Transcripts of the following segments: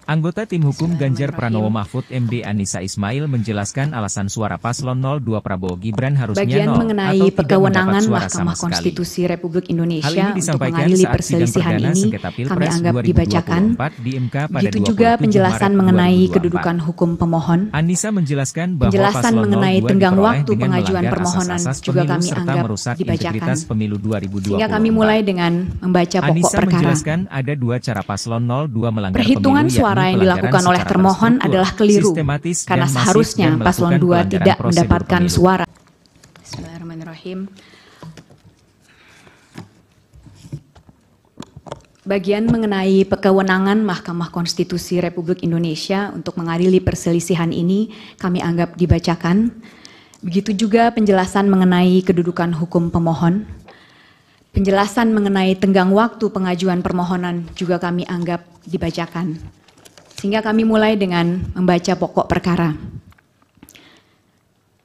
Anggota Tim Hukum Ganjar Pranowo Mahfud MD Anissa Ismail menjelaskan alasan suara paslon 02 Prabowo Gibran harusnya bagian 0 mengenai atau tidak kewenangan mendapat suara Mahkamah sama Konstitusi sekali. Republik Indonesia Hal ini untuk disampaikan mengadili saat sidang perselisihan perdana ini sengketa kami Pilpres anggap dibacakan. 2024 di MK pada Begitu 27 juga penjelasan Maret mengenai 2024. kedudukan hukum pemohon. Anissa menjelaskan bahwa Penjelasan paslon mengenai 02 tenggang diperoleh waktu dengan pengajuan melanggar permohonan asas-asas juga pemilu kami serta anggap merusak dibacakan. integritas pemilu 2024. Sehingga kami mulai dengan membaca pokok Anissa perkara. menjelaskan ada dua cara paslon 02 melanggar Perhitungan pemilu, suara yakni yang dilakukan pelanggaran oleh secara termohon terstruktur, adalah keliru sistematis, karena dan masif, seharusnya dan paslon melakukan 2 pelanggaran tidak prosedur mendapatkan pemilu. suara. Bismillahirrahmanirrahim. Bagian mengenai kewenangan Mahkamah Konstitusi Republik Indonesia untuk mengadili perselisihan ini kami anggap dibacakan. Begitu juga penjelasan mengenai kedudukan hukum pemohon. Penjelasan mengenai tenggang waktu pengajuan permohonan juga kami anggap dibacakan. Sehingga kami mulai dengan membaca pokok perkara.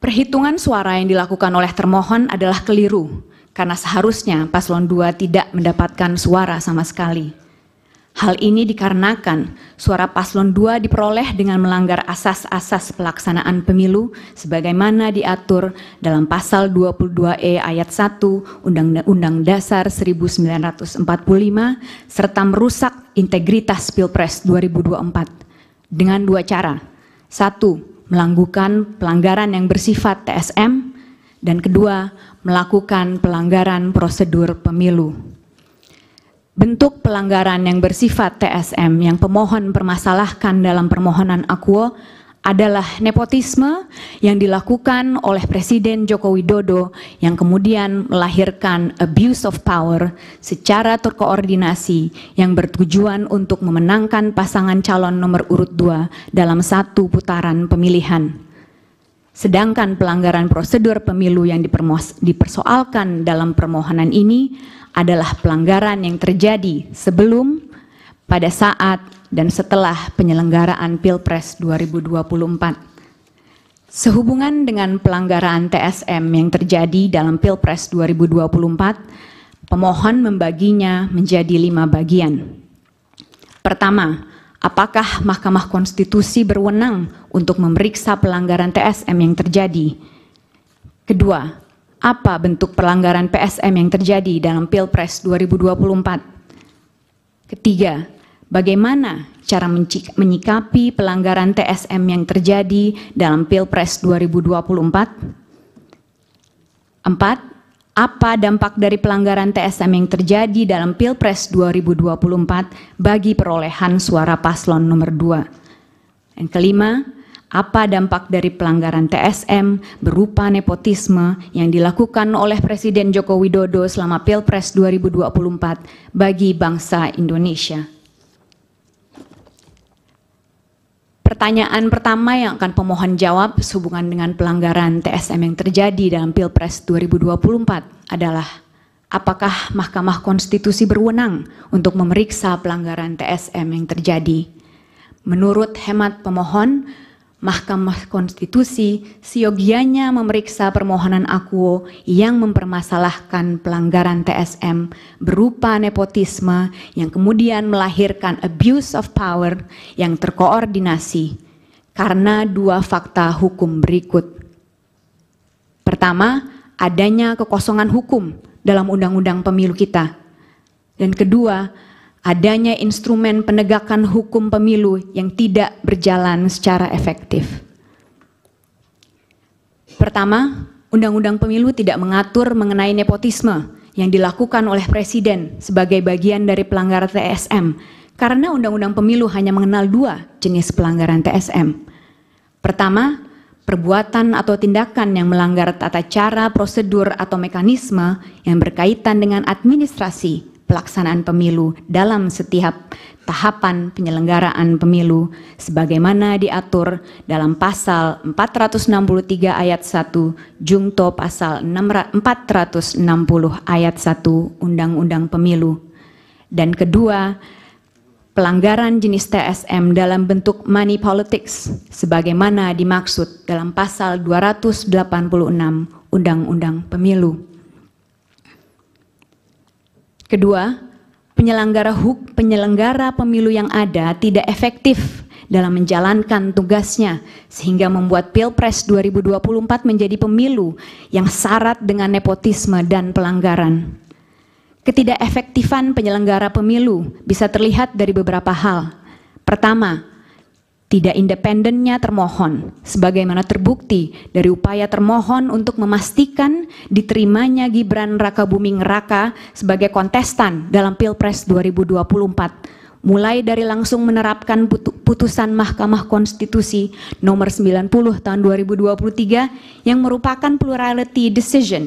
Perhitungan suara yang dilakukan oleh termohon adalah keliru, karena seharusnya paslon 2 tidak mendapatkan suara sama sekali. Hal ini dikarenakan suara paslon 2 diperoleh dengan melanggar asas-asas pelaksanaan pemilu sebagaimana diatur dalam pasal 22E ayat 1 Undang-Undang Dasar 1945 serta merusak integritas Pilpres 2024 dengan dua cara. Satu, melakukan pelanggaran yang bersifat TSM, dan kedua, melakukan pelanggaran prosedur pemilu. Bentuk pelanggaran yang bersifat TSM yang pemohon permasalahkan dalam permohonan akuo adalah nepotisme yang dilakukan oleh Presiden Joko Widodo yang kemudian melahirkan abuse of power secara terkoordinasi yang bertujuan untuk memenangkan pasangan calon nomor urut 2 dalam satu putaran pemilihan. Sedangkan pelanggaran prosedur pemilu yang dipersoalkan dalam permohonan ini adalah pelanggaran yang terjadi sebelum, pada saat, dan setelah penyelenggaraan Pilpres 2024. Sehubungan dengan pelanggaran TSM yang terjadi dalam Pilpres 2024, pemohon membaginya menjadi 5 bagian. Pertama, apakah Mahkamah Konstitusi berwenang untuk memeriksa pelanggaran TSM yang terjadi? Kedua, apa bentuk pelanggaran PSM yang terjadi dalam Pilpres 2024? Ketiga, bagaimana cara menyikapi pelanggaran TSM yang terjadi dalam Pilpres 2024? Empat, apa dampak dari pelanggaran TSM yang terjadi dalam Pilpres 2024 bagi perolehan suara paslon nomor 2? Yang kelima, apa dampak dari pelanggaran TSM berupa nepotisme yang dilakukan oleh Presiden Joko Widodo selama Pilpres 2024 bagi bangsa Indonesia? Pertanyaan pertama yang akan pemohon jawab sehubungan dengan pelanggaran TSM yang terjadi dalam Pilpres 2024 adalah, apakah Mahkamah Konstitusi berwenang untuk memeriksa pelanggaran TSM yang terjadi? Menurut hemat pemohon, Mahkamah Konstitusi seyogianya memeriksa permohonan akuo yang mempermasalahkan pelanggaran TSM berupa nepotisme yang kemudian melahirkan abuse of power yang terkoordinasi karena dua fakta hukum berikut. Pertama, adanya kekosongan hukum dalam undang-undang pemilu kita. Dan kedua, adanya instrumen penegakan hukum pemilu yang tidak berjalan secara efektif. Pertama, Undang-Undang Pemilu tidak mengatur mengenai nepotisme yang dilakukan oleh Presiden sebagai bagian dari pelanggaran TSM, karena Undang-Undang Pemilu hanya mengenal 2 jenis pelanggaran TSM. Pertama, perbuatan atau tindakan yang melanggar tata cara, prosedur, atau mekanisme yang berkaitan dengan administrasi pelaksanaan pemilu dalam setiap tahapan penyelenggaraan pemilu sebagaimana diatur dalam pasal 463 ayat 1 Jungto pasal 460 ayat 1 Undang-Undang Pemilu. Dan kedua, pelanggaran jenis TSM dalam bentuk money politics sebagaimana dimaksud dalam pasal 286 Undang-Undang Pemilu. Kedua, penyelenggara pemilu yang ada tidak efektif dalam menjalankan tugasnya, sehingga membuat Pilpres 2024 menjadi pemilu yang syarat dengan nepotisme dan pelanggaran. Ketidakefektifan penyelenggara pemilu bisa terlihat dari beberapa hal. Pertama, tidak independennya termohon, sebagaimana terbukti dari upaya termohon untuk memastikan diterimanya Gibran Rakabuming Raka sebagai kontestan dalam Pilpres 2024, mulai dari langsung menerapkan putusan Mahkamah Konstitusi nomor 90 tahun 2023 yang merupakan plurality decision,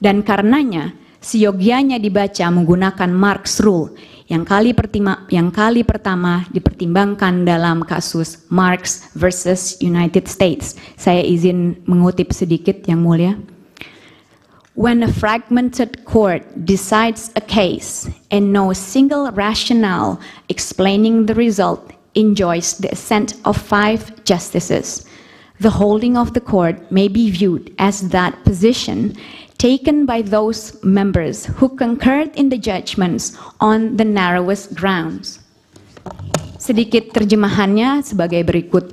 dan karenanya seyogianya dibaca menggunakan Marx Rule yang kali pertama dipertimbangkan dalam kasus Marx versus United States. Saya izin mengutip sedikit, Yang Mulia. When a fragmented court decides a case and no single rationale explaining the result enjoys the assent of 5 justices, the holding of the court may be viewed as that position taken by those members who concurred in the judgments on the narrowest grounds. Sedikit terjemahannya sebagai berikut.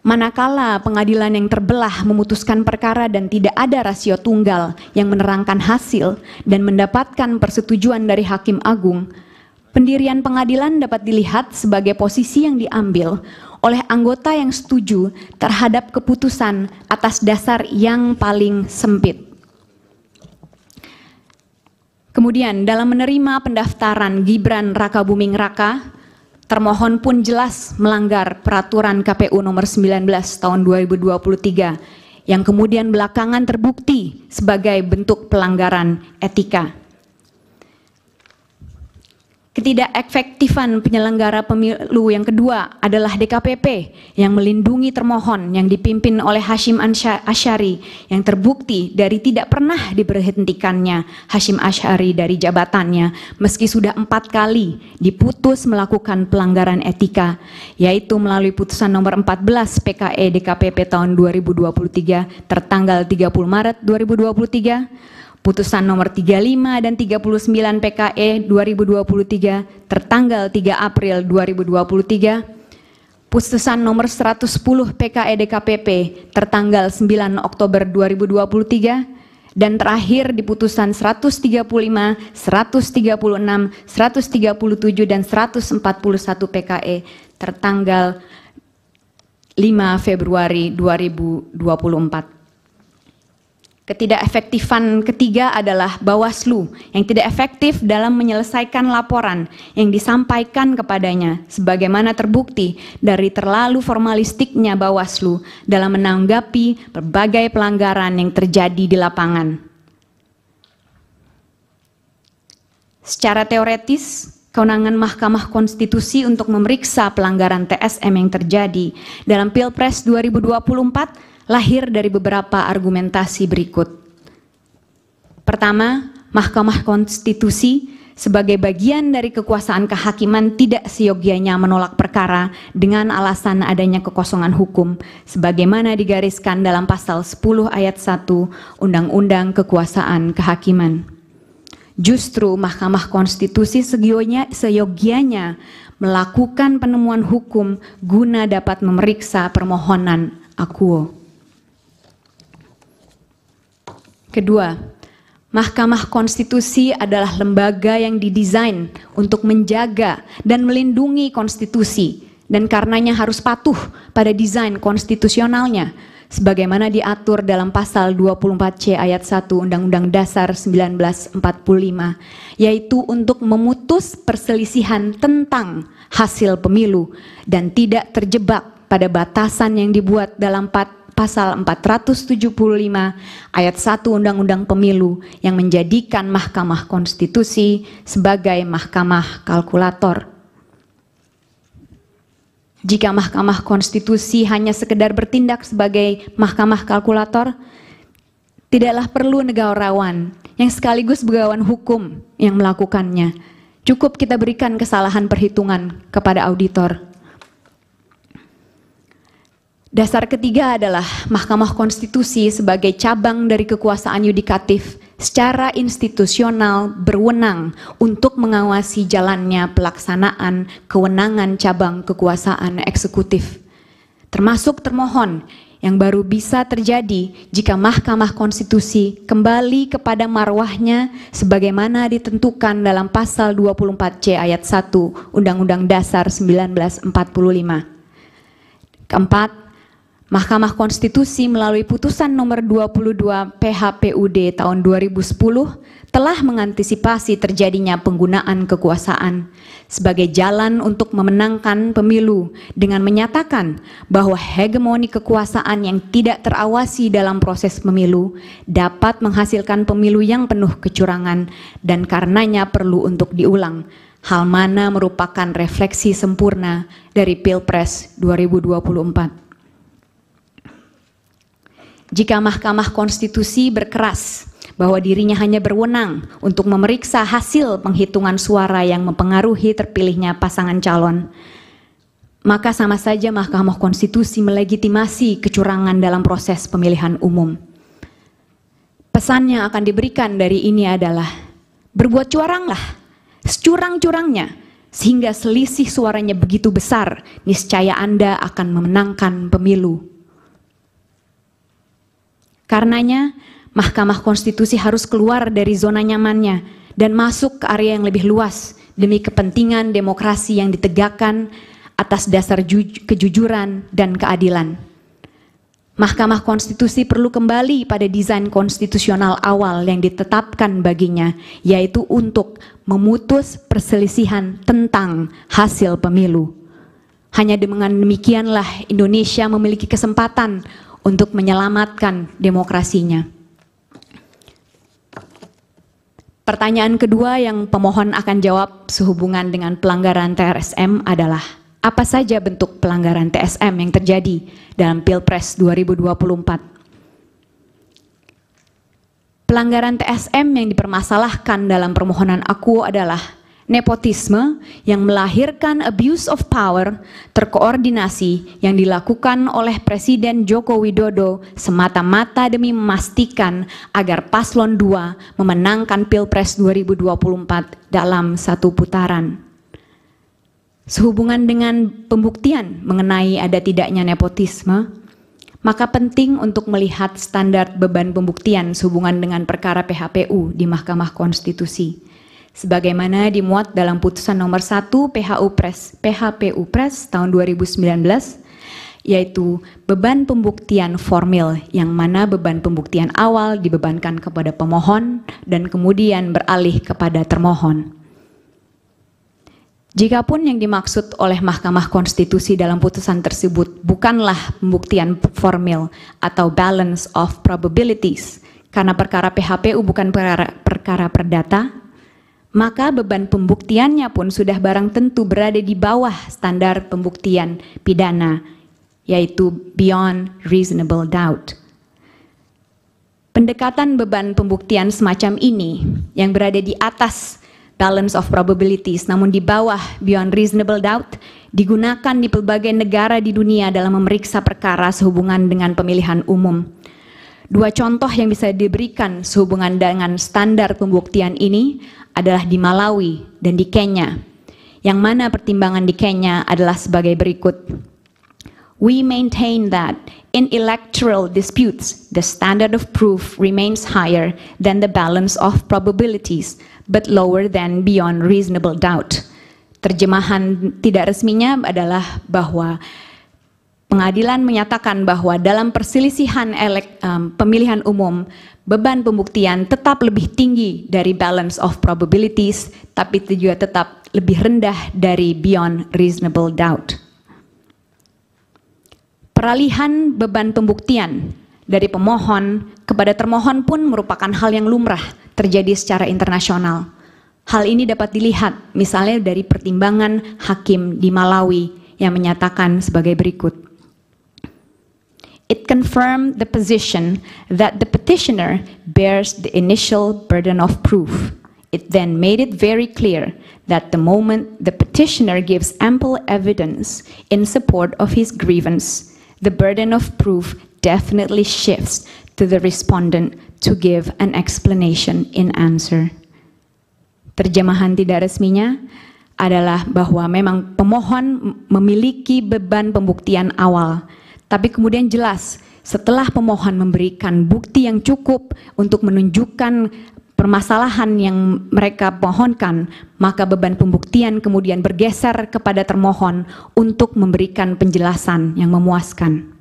Manakala pengadilan yang terbelah memutuskan perkara dan tidak ada rasio tunggal yang menerangkan hasil dan mendapatkan persetujuan dari Hakim Agung, pendirian pengadilan dapat dilihat sebagai posisi yang diambil oleh anggota yang setuju terhadap keputusan atas dasar yang paling sempit. Kemudian dalam menerima pendaftaran Gibran Rakabuming Raka, termohon pun jelas melanggar peraturan KPU nomor 19 tahun 2023 yang kemudian belakangan terbukti sebagai bentuk pelanggaran etika. Ketidakefektifan penyelenggara pemilu yang kedua adalah DKPP yang melindungi termohon yang dipimpin oleh Hashim Asyari yang terbukti dari tidak pernah diberhentikannya Hashim Asyari dari jabatannya meski sudah 4 kali diputus melakukan pelanggaran etika, yaitu melalui putusan nomor 14 PKE DKPP tahun 2023 tertanggal 30 Maret 2023, putusan nomor 35 dan 39 PKE 2023 tertanggal 3 April 2023, putusan nomor 110 PKE DKPP tertanggal 9 Oktober 2023, dan terakhir di putusan 135, 136, 137 dan 141 PKE tertanggal 5 Februari 2024. Ketidakefektifan ketiga adalah Bawaslu yang tidak efektif dalam menyelesaikan laporan yang disampaikan kepadanya, sebagaimana terbukti dari terlalu formalistiknya Bawaslu dalam menanggapi berbagai pelanggaran yang terjadi di lapangan. Secara teoretis, kewenangan Mahkamah Konstitusi untuk memeriksa pelanggaran TSM yang terjadi dalam Pilpres 2024 lahir dari beberapa argumentasi berikut. Pertama, Mahkamah Konstitusi sebagai bagian dari kekuasaan kehakiman tidak seyogianya menolak perkara dengan alasan adanya kekosongan hukum, sebagaimana digariskan dalam pasal 10 ayat 1 Undang-Undang Kekuasaan Kehakiman. Justru Mahkamah Konstitusi seyogianya melakukan penemuan hukum guna dapat memeriksa permohonan akuo. Kedua, Mahkamah Konstitusi adalah lembaga yang didesain untuk menjaga dan melindungi konstitusi, dan karenanya harus patuh pada desain konstitusionalnya, sebagaimana diatur dalam pasal 24C ayat 1 Undang-Undang Dasar 1945, yaitu untuk memutus perselisihan tentang hasil pemilu dan tidak terjebak pada batasan yang dibuat dalam pasal 475 ayat 1 Undang-Undang Pemilu yang menjadikan Mahkamah Konstitusi sebagai mahkamah kalkulator. Jika Mahkamah Konstitusi hanya sekedar bertindak sebagai mahkamah kalkulator, tidaklah perlu negarawan yang sekaligus begawan hukum yang melakukannya. Cukup kita berikan kesalahan perhitungan kepada auditor. Dasar ketiga adalah Mahkamah Konstitusi sebagai cabang dari kekuasaan yudikatif secara institusional berwenang untuk mengawasi jalannya pelaksanaan kewenangan cabang kekuasaan eksekutif, termasuk termohon, yang baru bisa terjadi jika Mahkamah Konstitusi kembali kepada marwahnya sebagaimana ditentukan dalam pasal 24C ayat 1 Undang-Undang Dasar 1945. Keempat, Mahkamah Konstitusi melalui putusan nomor 22 PHPUD tahun 2010 telah mengantisipasi terjadinya penggunaan kekuasaan sebagai jalan untuk memenangkan pemilu dengan menyatakan bahwa hegemoni kekuasaan yang tidak terawasi dalam proses pemilu dapat menghasilkan pemilu yang penuh kecurangan dan karenanya perlu untuk diulang, hal mana merupakan refleksi sempurna dari Pilpres 2024. Jika Mahkamah Konstitusi berkeras bahwa dirinya hanya berwenang untuk memeriksa hasil penghitungan suara yang mempengaruhi terpilihnya pasangan calon, maka sama saja Mahkamah Konstitusi melegitimasi kecurangan dalam proses pemilihan umum. Pesan yang akan diberikan dari ini adalah, berbuat curanglah, securang-curangnya, sehingga selisih suaranya begitu besar, niscaya Anda akan memenangkan pemilu. Karenanya, Mahkamah Konstitusi harus keluar dari zona nyamannya dan masuk ke area yang lebih luas demi kepentingan demokrasi yang ditegakkan atas dasar kejujuran dan keadilan. Mahkamah Konstitusi perlu kembali pada desain konstitusional awal yang ditetapkan baginya, yaitu untuk memutus perselisihan tentang hasil pemilu. Hanya dengan demikianlah Indonesia memiliki kesempatan untuk menyelamatkan demokrasinya. Pertanyaan kedua yang pemohon akan jawab sehubungan dengan pelanggaran TRSM adalah, apa saja bentuk pelanggaran TSM yang terjadi dalam Pilpres 2024? Pelanggaran TSM yang dipermasalahkan dalam permohonan aku adalah nepotisme yang melahirkan abuse of power terkoordinasi yang dilakukan oleh Presiden Joko Widodo semata-mata demi memastikan agar Paslon 2 memenangkan Pilpres 2024 dalam satu putaran. Sehubungan dengan pembuktian mengenai ada tidaknya nepotisme, maka penting untuk melihat standar beban pembuktian sehubungan dengan perkara PHPU di Mahkamah Konstitusi, sebagaimana dimuat dalam putusan nomor 1 PHPU Pres tahun 2019, yaitu beban pembuktian formil, yang mana beban pembuktian awal dibebankan kepada pemohon dan kemudian beralih kepada termohon. Jikapun yang dimaksud oleh Mahkamah Konstitusi dalam putusan tersebut bukanlah pembuktian formil atau balance of probabilities, karena perkara PHPU bukan perkara perdata, maka beban pembuktiannya pun sudah barang tentu berada di bawah standar pembuktian pidana, yaitu beyond reasonable doubt. Pendekatan beban pembuktian semacam ini yang berada di atas balance of probabilities namun di bawah beyond reasonable doubt digunakan di pelbagai negara di dunia dalam memeriksa perkara sehubungan dengan pemilihan umum. Dua contoh yang bisa diberikan sehubungan dengan standar pembuktian ini adalah di Malawi dan di Kenya, yang mana pertimbangan di Kenya adalah sebagai berikut. We maintain that in electoral disputes, the standard of proof remains higher than the balance of probabilities, but lower than beyond reasonable doubt. Terjemahan tidak resminya adalah bahwa pengadilan menyatakan bahwa dalam perselisihan pemilihan umum, beban pembuktian tetap lebih tinggi dari balance of probabilities, tapi itu juga tetap lebih rendah dari beyond reasonable doubt. Peralihan beban pembuktian dari pemohon kepada termohon pun merupakan hal yang lumrah terjadi secara internasional. Hal ini dapat dilihat misalnya dari pertimbangan hakim di Malawi yang menyatakan sebagai berikut. It confirmed the position that the petitioner bears the initial burden of proof. It then made it very clear that the moment the petitioner gives ample evidence in support of his grievance, the burden of proof definitely shifts to the respondent to give an explanation in answer. Terjemahan tidak resminya adalah bahwa memang pemohon memiliki beban pembuktian awal, tapi kemudian jelas setelah pemohon memberikan bukti yang cukup untuk menunjukkan permasalahan yang mereka mohonkan, maka beban pembuktian kemudian bergeser kepada termohon untuk memberikan penjelasan yang memuaskan.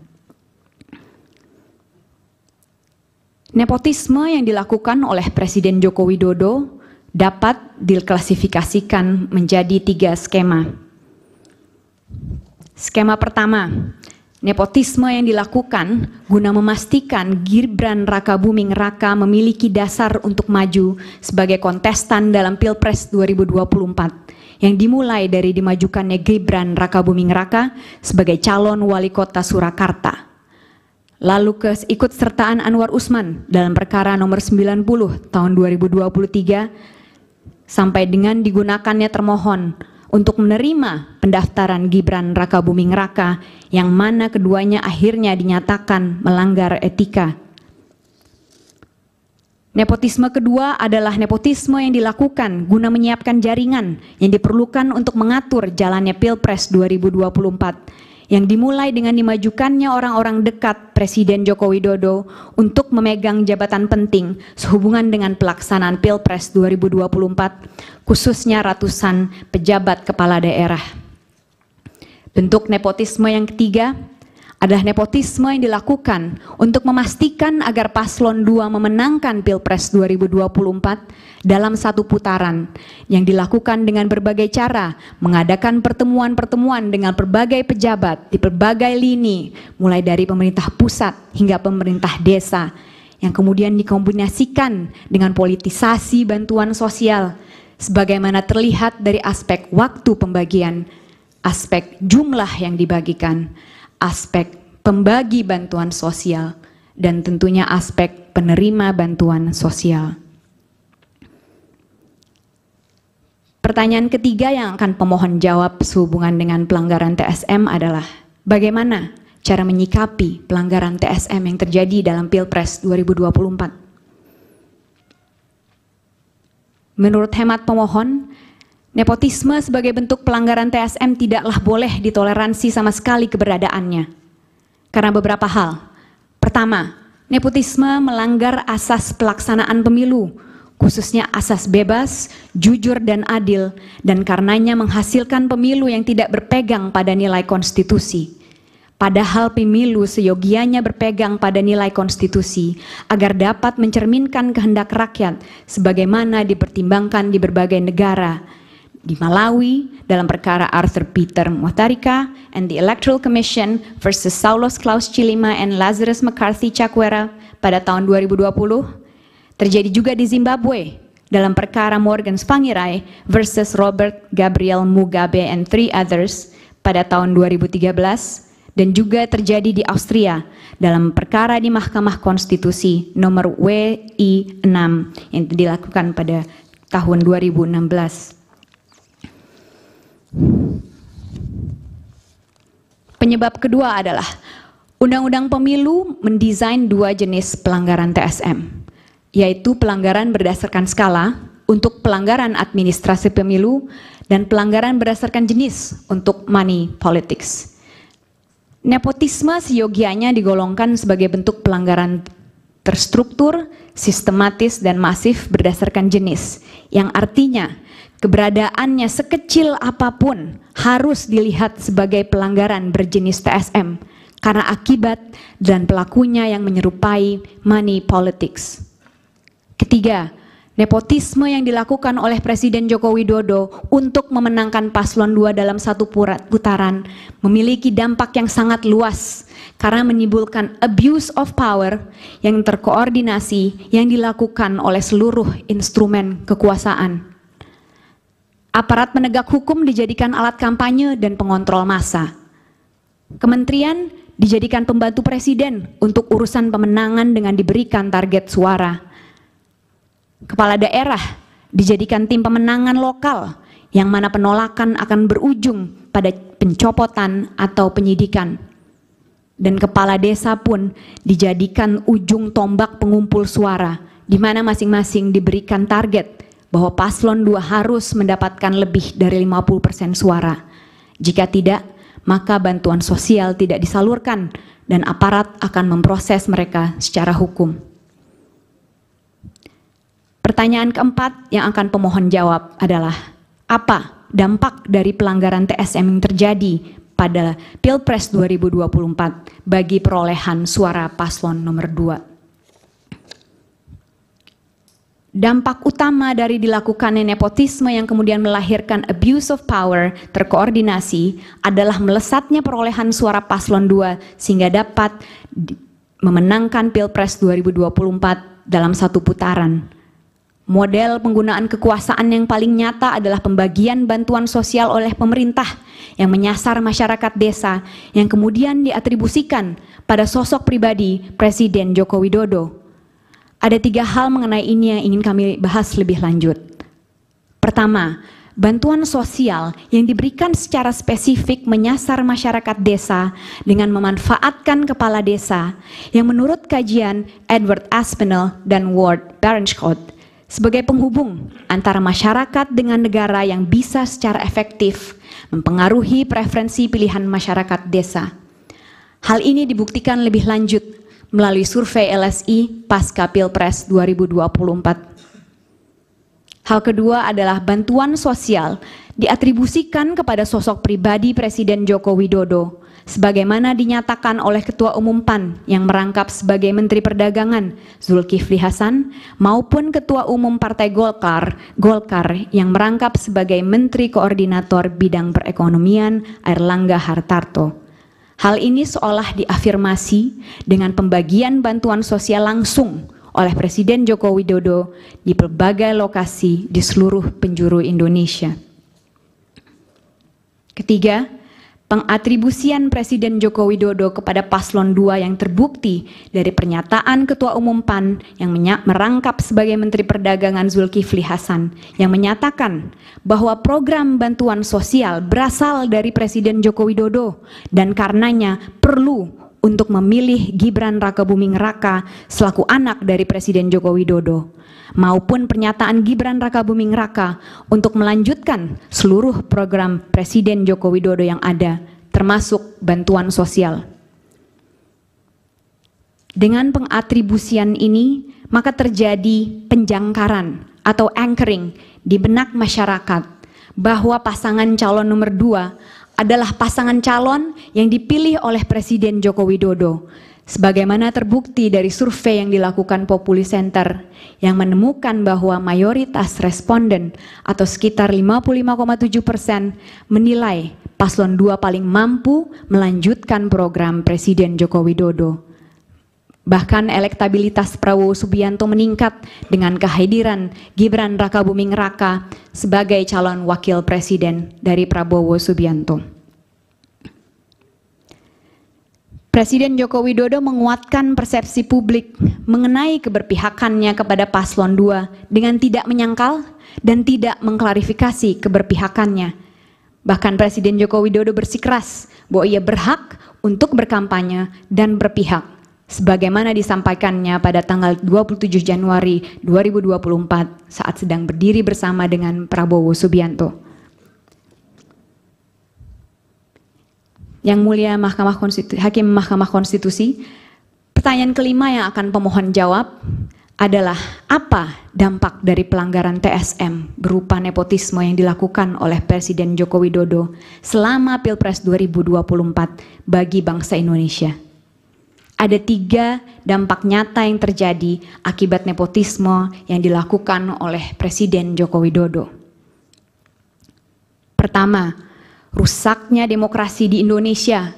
Nepotisme yang dilakukan oleh Presiden Joko Widodo dapat diklasifikasikan menjadi 3 skema. Skema pertama, nepotisme yang dilakukan guna memastikan Gibran Rakabuming Raka memiliki dasar untuk maju sebagai kontestan dalam Pilpres 2024 yang dimulai dari dimajukannya Gibran Rakabuming Raka sebagai calon wali kota Surakarta. Lalu keikutsertaan Anwar Usman dalam perkara nomor 90 tahun 2023 sampai dengan digunakannya termohon untuk menerima pendaftaran Gibran Rakabuming Raka yang mana keduanya akhirnya dinyatakan melanggar etika. Nepotisme kedua adalah nepotisme yang dilakukan guna menyiapkan jaringan yang diperlukan untuk mengatur jalannya Pilpres 2024 yang dimulai dengan dimajukannya orang-orang dekat Presiden Joko Widodo untuk memegang jabatan penting sehubungan dengan pelaksanaan Pilpres 2024, khususnya ratusan pejabat kepala daerah. Bentuk nepotisme yang ketiga adalah nepotisme yang dilakukan untuk memastikan agar paslon 2 memenangkan Pilpres 2024 dalam satu putaran yang dilakukan dengan berbagai cara, mengadakan pertemuan-pertemuan dengan berbagai pejabat di berbagai lini, mulai dari pemerintah pusat hingga pemerintah desa, yang kemudian dikombinasikan dengan politisasi bantuan sosial, sebagaimana terlihat dari aspek waktu pembagian, aspek jumlah yang dibagikan, aspek pembagi bantuan sosial, dan tentunya aspek penerima bantuan sosial. Pertanyaan ketiga yang akan pemohon jawab sehubungan dengan pelanggaran TSM adalah bagaimana cara menyikapi pelanggaran TSM yang terjadi dalam Pilpres 2024. Menurut hemat pemohon, nepotisme sebagai bentuk pelanggaran TSM tidaklah boleh ditoleransi sama sekali keberadaannya. Karena beberapa hal. Pertama, nepotisme melanggar asas pelaksanaan pemilu, khususnya asas bebas, jujur dan adil, dan karenanya menghasilkan pemilu yang tidak berpegang pada nilai konstitusi. Padahal pemilu seyogianya berpegang pada nilai konstitusi agar dapat mencerminkan kehendak rakyat sebagaimana dipertimbangkan di berbagai negara. Di Malawi dalam perkara Arthur Peter Mutharika and the Electoral Commission versus Saulos Klaus Chilima and Lazarus McCarthy Chakwera pada tahun 2020, terjadi juga di Zimbabwe dalam perkara Morgan Tsvangirai versus Robert Gabriel Mugabe and 3 others pada tahun 2013, dan juga terjadi di Austria dalam perkara di Mahkamah Konstitusi nomor WI 6 yang dilakukan pada tahun 2016. Penyebab kedua adalah Undang-Undang Pemilu mendesain 2 jenis pelanggaran TSM, yaitu pelanggaran berdasarkan skala untuk pelanggaran administrasi pemilu dan pelanggaran berdasarkan jenis untuk money politics. Nepotisme seyogianya digolongkan sebagai bentuk pelanggaran terstruktur, sistematis, dan masif berdasarkan jenis, yang artinya keberadaannya sekecil apapun harus dilihat sebagai pelanggaran berjenis TSM karena akibat dan pelakunya yang menyerupai money politics. Ketiga, nepotisme yang dilakukan oleh Presiden Joko Widodo untuk memenangkan paslon 2 dalam satu putaran memiliki dampak yang sangat luas karena menimbulkan abuse of power yang terkoordinasi yang dilakukan oleh seluruh instrumen kekuasaan. Aparat penegak hukum dijadikan alat kampanye dan pengontrol massa. Kementerian dijadikan pembantu presiden untuk urusan pemenangan dengan diberikan target suara. Kepala daerah dijadikan tim pemenangan lokal yang mana penolakan akan berujung pada pencopotan atau penyidikan. dan kepala desa pun dijadikan ujung tombak pengumpul suara, di mana masing-masing diberikan target bahwa paslon 2 harus mendapatkan lebih dari 50% suara. Jika tidak, maka bantuan sosial tidak disalurkan dan aparat akan memproses mereka secara hukum. Pertanyaan keempat yang akan pemohon jawab adalah, apa dampak dari pelanggaran TSM yang terjadi pada Pilpres 2024 bagi perolehan suara paslon nomor 2? Dampak utama dari dilakukannya nepotisme yang kemudian melahirkan abuse of power terkoordinasi adalah melesatnya perolehan suara paslon 2 sehingga dapat memenangkan Pilpres 2024 dalam satu putaran. Model penggunaan kekuasaan yang paling nyata adalah pembagian bantuan sosial oleh pemerintah yang menyasar masyarakat desa yang kemudian diatribusikan pada sosok pribadi Presiden Joko Widodo. Ada 3 hal mengenai ini yang ingin kami bahas lebih lanjut. Pertama, bantuan sosial yang diberikan secara spesifik menyasar masyarakat desa dengan memanfaatkan kepala desa yang menurut kajian Edward Aspinall dan Ward Barenschot sebagai penghubung antara masyarakat dengan negara yang bisa secara efektif mempengaruhi preferensi pilihan masyarakat desa. Hal ini dibuktikan lebih lanjut melalui survei LSI pasca Pilpres 2024. Hal kedua adalah bantuan sosial diatribusikan kepada sosok pribadi Presiden Joko Widodo, sebagaimana dinyatakan oleh Ketua Umum PAN yang merangkap sebagai Menteri Perdagangan Zulkifli Hasan maupun Ketua Umum Partai Golkar yang merangkap sebagai Menteri Koordinator Bidang Perekonomian Airlangga Hartarto. Hal ini seolah diafirmasi dengan pembagian bantuan sosial langsung oleh Presiden Joko Widodo di berbagai lokasi di seluruh penjuru Indonesia. Ketiga, pengatribusian Presiden Joko Widodo kepada paslon 2 yang terbukti dari pernyataan Ketua Umum PAN yang merangkap sebagai Menteri Perdagangan Zulkifli Hasan yang menyatakan bahwa program bantuan sosial berasal dari Presiden Joko Widodo dan karenanya perlu untuk memilih Gibran Rakabuming Raka selaku anak dari Presiden Joko Widodo, maupun pernyataan Gibran Rakabuming Raka untuk melanjutkan seluruh program Presiden Joko Widodo yang ada, termasuk bantuan sosial. Dengan pengatribusian ini, maka terjadi penjangkaran atau anchoring di benak masyarakat bahwa pasangan calon nomor 2 adalah pasangan calon yang dipilih oleh Presiden Joko Widodo, sebagaimana terbukti dari survei yang dilakukan Populi Center yang menemukan bahwa mayoritas responden atau sekitar 55,7% menilai paslon 2 paling mampu melanjutkan program Presiden Joko Widodo. Bahkan elektabilitas Prabowo Subianto meningkat dengan kehadiran Gibran Rakabuming Raka sebagai calon wakil presiden dari Prabowo Subianto. Presiden Joko Widodo menguatkan persepsi publik mengenai keberpihakannya kepada paslon 2 dengan tidak menyangkal dan tidak mengklarifikasi keberpihakannya. Bahkan Presiden Joko Widodo bersikeras bahwa ia berhak untuk berkampanye dan berpihak, sebagaimana disampaikannya pada tanggal 27 Januari 2024 saat sedang berdiri bersama dengan Prabowo Subianto. Yang mulia Hakim Mahkamah Konstitusi, pertanyaan kelima yang akan pemohon jawab adalah apa dampak dari pelanggaran TSM berupa nepotisme yang dilakukan oleh Presiden Joko Widodo selama Pilpres 2024 bagi bangsa Indonesia. Ada 3 dampak nyata yang terjadi akibat nepotisme yang dilakukan oleh Presiden Joko Widodo. Pertama, rusaknya demokrasi di Indonesia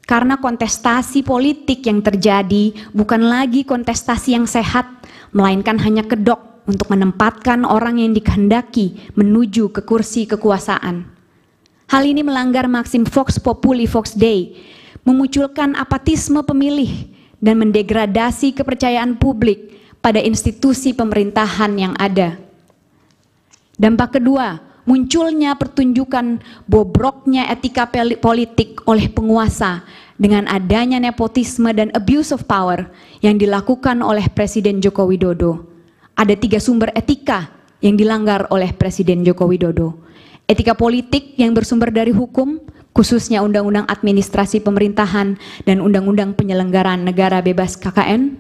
karena kontestasi politik yang terjadi bukan lagi kontestasi yang sehat, melainkan hanya kedok untuk menempatkan orang yang dikehendaki menuju ke kursi kekuasaan. Hal ini melanggar maksim Vox Populi Vox Dei, memunculkan apatisme pemilih dan mendegradasi kepercayaan publik pada institusi pemerintahan yang ada. Dampak kedua, munculnya pertunjukan bobroknya etika politik oleh penguasa dengan adanya nepotisme dan abuse of power yang dilakukan oleh Presiden Joko Widodo. Ada 3 sumber etika yang dilanggar oleh Presiden Joko Widodo. Etika politik yang bersumber dari hukum, khususnya Undang-Undang Administrasi Pemerintahan dan Undang-Undang Penyelenggaraan Negara Bebas KKN.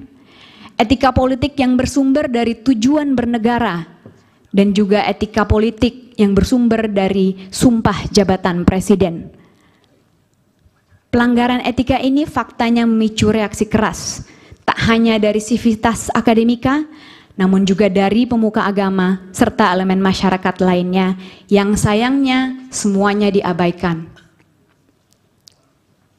Etika politik yang bersumber dari tujuan bernegara, dan juga etika politik yang bersumber dari sumpah jabatan presiden. Pelanggaran etika ini faktanya memicu reaksi keras, tak hanya dari sivitas akademika, namun juga dari pemuka agama serta elemen masyarakat lainnya yang sayangnya semuanya diabaikan.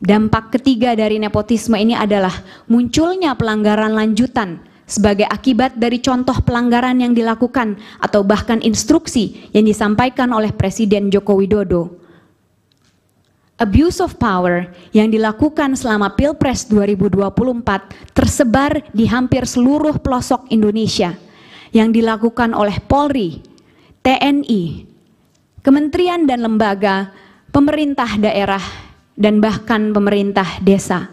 Dampak ketiga dari nepotisme ini adalah munculnya pelanggaran lanjutan sebagai akibat dari contoh pelanggaran yang dilakukan atau bahkan instruksi yang disampaikan oleh Presiden Joko Widodo. Abuse of power yang dilakukan selama Pilpres 2024 tersebar di hampir seluruh pelosok Indonesia, yang dilakukan oleh Polri, TNI, kementerian dan lembaga, pemerintah daerah, dan bahkan pemerintah desa.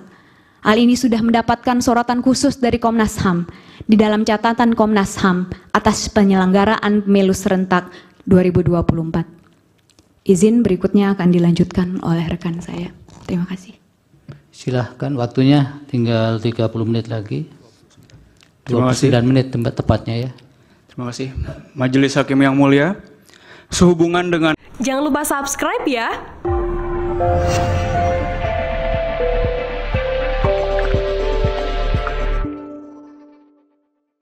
Hal ini sudah mendapatkan sorotan khusus dari Komnas HAM di dalam catatan Komnas HAM atas penyelenggaraan pemilu serentak 2024. Izin berikutnya akan dilanjutkan oleh rekan saya. Terima kasih. Silahkan, waktunya tinggal 30 menit lagi. 29 menit tempat tepatnya ya. Terima kasih. Majelis Hakim yang mulia, sehubungan dengan... Jangan lupa subscribe ya.